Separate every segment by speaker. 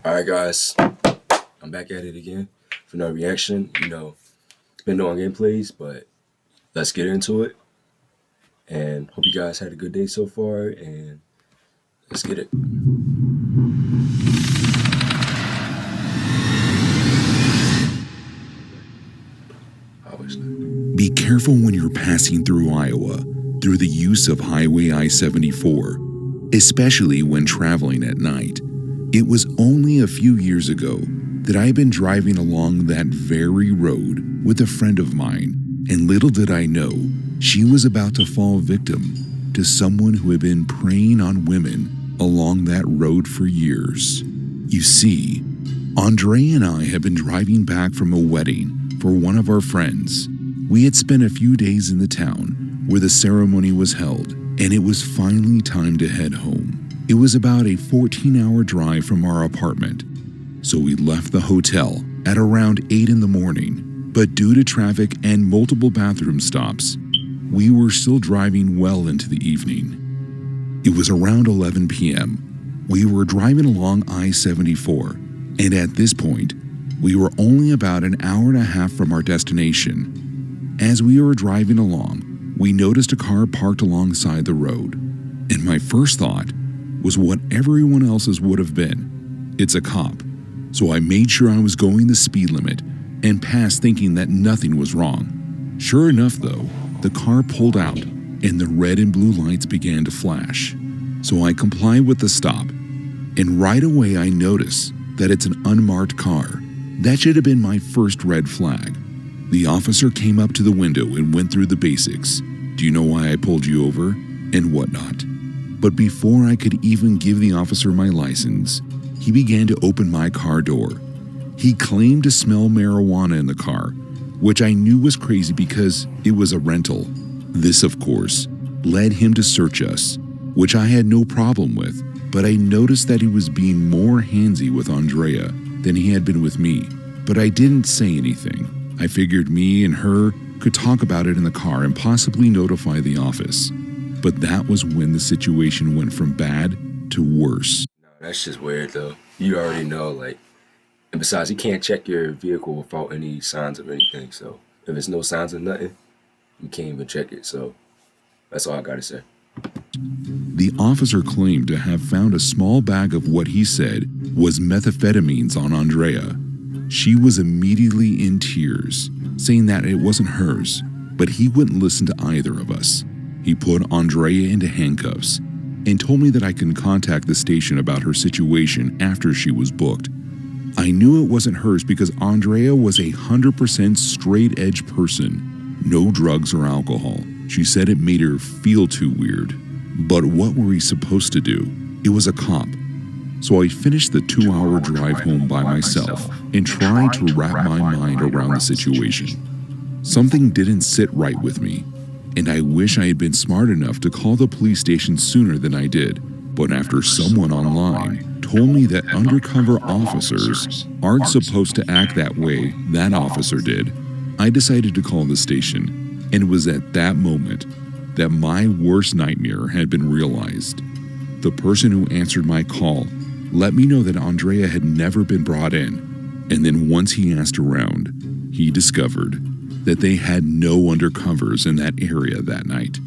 Speaker 1: All right, guys, I'm back at it again for no reaction. Been no gameplays, but let's get into it. And hope you guys had a good day so far. And let's get it.
Speaker 2: Be careful when you're passing through Iowa through the use of Highway I-74, especially when traveling at night. It was only a few years ago that I had been driving along that very road with a friend of mine, and little did I know she was about to fall victim to someone who had been preying on women along that road for years. You see, Andre and I had been driving back from a wedding for one of our friends. We had spent a few days in the town where the ceremony was held, and it was finally time to head home. It was about a 14-hour drive from our apartment, so we left the hotel at around 8 in the morning, but due to traffic and multiple bathroom stops, we were still driving well into the evening. It was around 11 p.m. We were driving along I-74, and at this point, we were only about an hour and a half from our destination. As we were driving along, we noticed a car parked alongside the road, and my first thought was what everyone else's would have been. It's a cop. So I made sure I was going the speed limit and passed thinking that nothing was wrong. Sure enough though, the car pulled out and the red and blue lights began to flash. So I complied with the stop, and right away I noticed that it's an unmarked car. That should have been my first red flag. The officer came up to the window and went through the basics. Do you know why I pulled you over? And whatnot. But before I could even give the officer my license, he began to open my car door. He claimed to smell marijuana in the car, which I knew was crazy because it was a rental. This, of course, led him to search us, which I had no problem with, but I noticed that he was being more handsy with Andrea than he had been with me. But I didn't say anything. I figured me and her could talk about it in the car and possibly notify the office. But that was when the situation went from bad to worse.
Speaker 1: No, that's just weird, though. You already know, and besides, you can't check your vehicle without any signs of anything. So if there's no signs of nothing, you can't even check it. So that's all I gotta say.
Speaker 2: The officer claimed to have found a small bag of what he said was methamphetamines on Andrea. She was immediately in tears, saying that it wasn't hers, but he wouldn't listen to either of us. He put Andrea into handcuffs and told me that I can contact the station about her situation after she was booked. I knew it wasn't hers because Andrea was 100% straight-edge person. No drugs or alcohol. She said it made her feel too weird. But what were we supposed to do? It was a cop. So I finished the 2-hour drive home by myself and tried to wrap my mind around the situation. Something didn't sit right with me, and I wish I had been smart enough to call the police station sooner than I did. But after someone online told me that undercover officers aren't supposed to act that way that officer did, I decided to call the station, and it was at that moment that my worst nightmare had been realized. The person who answered my call let me know that Andrea had never been brought in, and then once he asked around, he discovered that they had no undercovers in that area that night.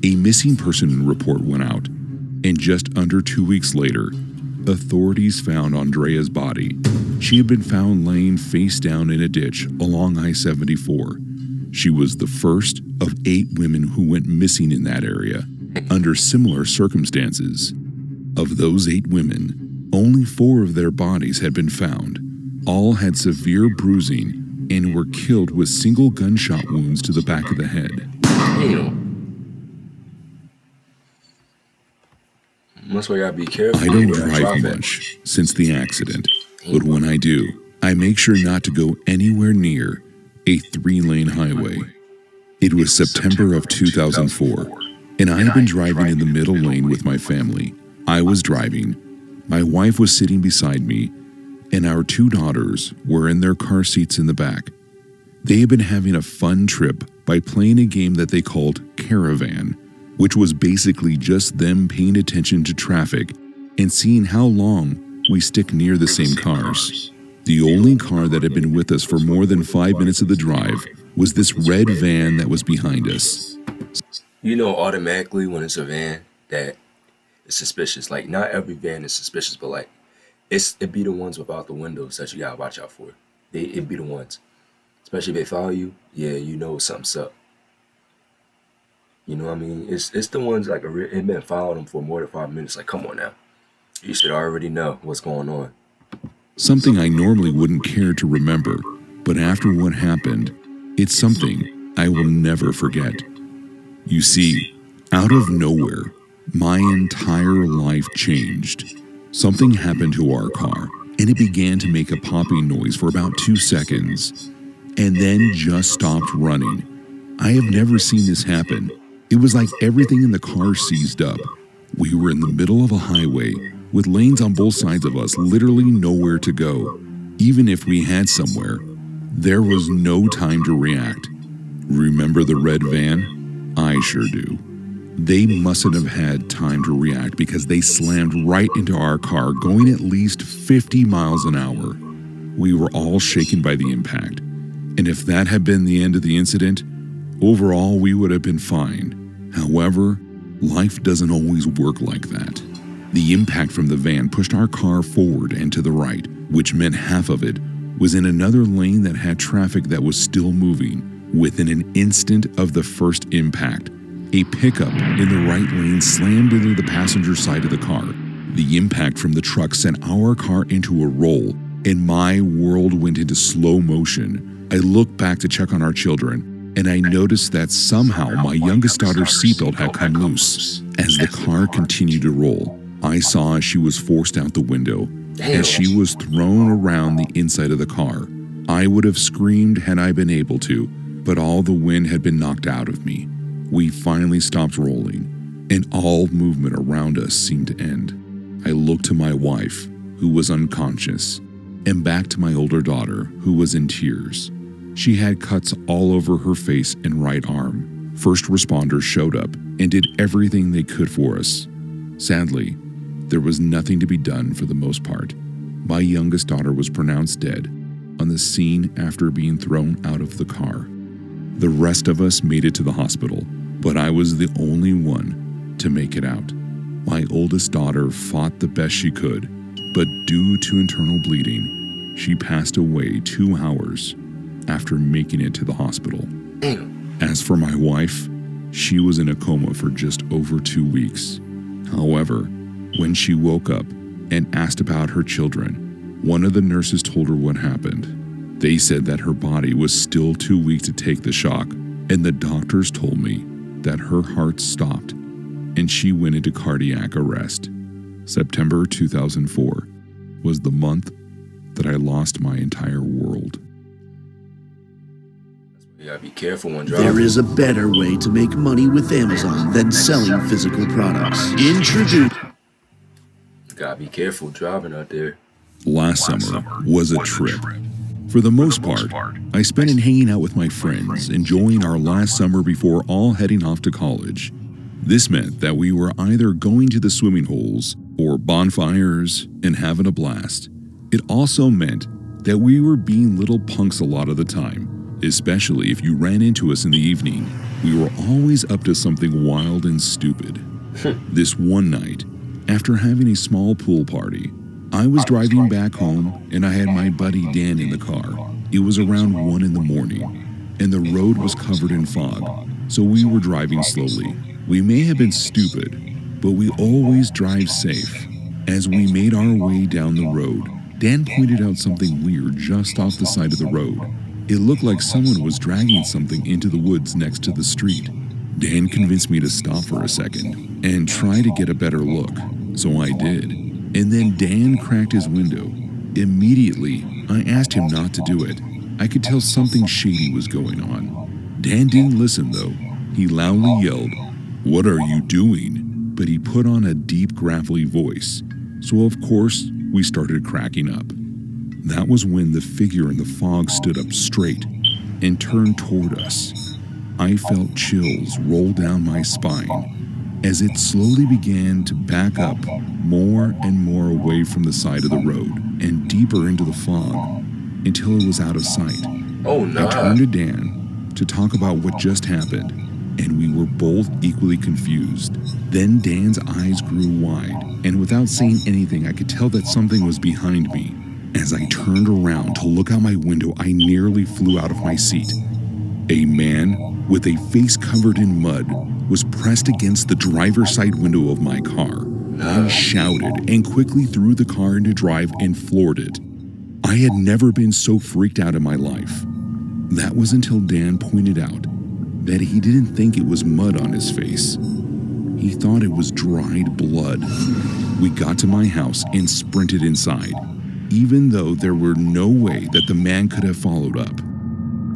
Speaker 2: A missing person report went out, and just under 2 weeks later, authorities found Andrea's body. She had been found laying face down in a ditch along I-74. She was the first of 8 women who went missing in that area under similar circumstances. Of those 8 women, only 4 of their bodies had been found. All had severe bruising and were killed with single gunshot wounds to the back of the head.
Speaker 1: That's why you gotta be careful.
Speaker 2: I don't drive much since the accident, but when I do, I make sure not to go anywhere near a 3-lane highway. It was September of 2004, and I had been driving in the middle lane with my family. I was driving, my wife was sitting beside me, and our 2 daughters were in their car seats in the back. They had been having a fun trip by playing a game that they called Caravan, which was basically just them paying attention to traffic and seeing how long we stick near the same cars. The only car that had been with us for more than 5 minutes of the drive was this red van that was behind us.
Speaker 1: You know automatically when it's a van that it's suspicious. Like not every van is suspicious, but like it be the ones without the windows that you gotta watch out for. It be the ones. Especially if they follow you, yeah, you know something's up. You know what I mean? It's the ones like it been following them for more than 5 minutes. Like, come on now. You should already know what's going on.
Speaker 2: Something I normally wouldn't care to remember, but after what happened, it's something I will never forget. You see, out of nowhere, my entire life changed. Something happened to our car, and it began to make a popping noise for about 2 seconds, and then just stopped running. I have never seen this happen. It was like everything in the car seized up. We were in the middle of a highway, with lanes on both sides of us, literally nowhere to go. Even if we had somewhere, there was no time to react. Remember the red van? I sure do. They mustn't have had time to react because they slammed right into our car, going at least 50 miles an hour. We were all shaken by the impact. And if that had been the end of the incident, overall we would have been fine. However, life doesn't always work like that. The impact from the van pushed our car forward and to the right, which meant half of it was in another lane that had traffic that was still moving. Within an instant of the first impact, a pickup in the right lane slammed into the passenger side of the car. The impact from the truck sent our car into a roll, and my world went into slow motion. I looked back to check on our children, and I noticed that somehow my youngest daughter's seatbelt had come loose. As the car continued to roll, I saw she was forced out the window as she was thrown around the inside of the car. I would have screamed had I been able to, but all the wind had been knocked out of me. We finally stopped rolling, and all movement around us seemed to end. I looked to my wife, who was unconscious, and back to my older daughter, who was in tears. She had cuts all over her face and right arm. First responders showed up and did everything they could for us. Sadly, there was nothing to be done for the most part. My youngest daughter was pronounced dead on the scene after being thrown out of the car. The rest of us made it to the hospital, but I was the only one to make it out. My oldest daughter fought the best she could, but due to internal bleeding, she passed away 2 hours after making it to the hospital. As for my wife, she was in a coma for just over 2 weeks. However, when she woke up and asked about her children, one of the nurses told her what happened. They said that her body was still too weak to take the shock, and the doctors told me that her heart stopped and she went into cardiac arrest. September 2004 was the month that I lost my entire world.
Speaker 1: You gotta be careful when driving.
Speaker 3: There is a better way to make money with Amazon than selling physical products. Introduce.
Speaker 1: You gotta be careful driving out there.
Speaker 2: Last summer was a trip. For the most part, I spent it hanging out with my friends, enjoying our last summer before all heading off to college. This meant that we were either going to the swimming holes or bonfires and having a blast. It also meant that we were being little punks a lot of the time, especially if you ran into us in the evening. We were always up to something wild and stupid. This one night, after having a small pool party, I was driving back home and I had my buddy Dan in the car. It was around 1 in the morning and the road was covered in fog, so we were driving slowly. We may have been stupid, but we always drive safe. As we made our way down the road, Dan pointed out something weird just off the side of the road. It looked like someone was dragging something into the woods next to the street. Dan convinced me to stop for a second and try to get a better look, so I did. And then Dan cracked his window. Immediately, I asked him not to do it. I could tell something shady was going on. Dan didn't listen though. He loudly yelled, "What are you doing?" But he put on a deep, gravelly voice. So of course, we started cracking up. That was when the figure in the fog stood up straight and turned toward us. I felt chills roll down my spine. as it slowly began to back up more and more away from the side of the road and deeper into the fog until it was out of sight.
Speaker 1: Oh,
Speaker 2: I turned to Dan to talk about what just happened, and we were both equally confused. Then Dan's eyes grew wide, and without saying anything, I could tell that something was behind me. As I turned around to look out my window, I nearly flew out of my seat. A man with a face covered in mud was pressed against the driver's side window of my car. I shouted and quickly threw the car into drive and floored it. I had never been so freaked out in my life. That was until Dan pointed out that he didn't think it was mud on his face. He thought it was dried blood. We got to my house and sprinted inside, even though there were no way that the man could have followed up.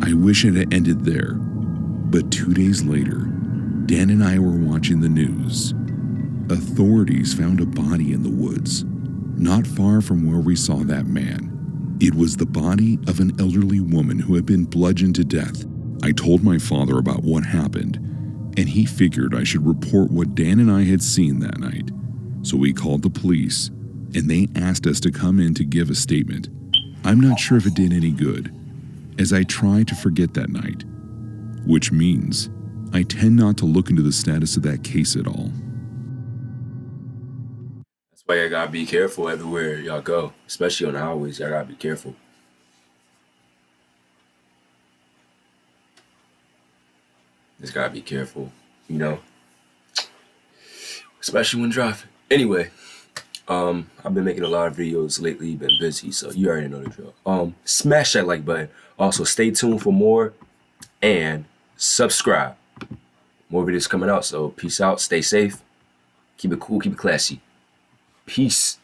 Speaker 2: I wish it had ended there, but 2 days later, Dan and I were watching the news. Authorities found a body in the woods, not far from where we saw that man. It was the body of an elderly woman who had been bludgeoned to death. I told my father about what happened, and he figured I should report what Dan and I had seen that night. So we called the police, and they asked us to come in to give a statement. I'm not sure if it did any good, as I tried to forget that night, which means I tend not to look into the status of that case at all.
Speaker 1: That's why y'all gotta be careful everywhere y'all go, especially on the highways. Y'all gotta be careful. Just gotta be careful, you know, especially when driving. Anyway, I've been making a lot of videos lately, been busy, so you already know the drill. Smash that like button. Also, stay tuned for more and subscribe. More videos coming out, so peace out, stay safe, keep it cool, keep it classy. Peace.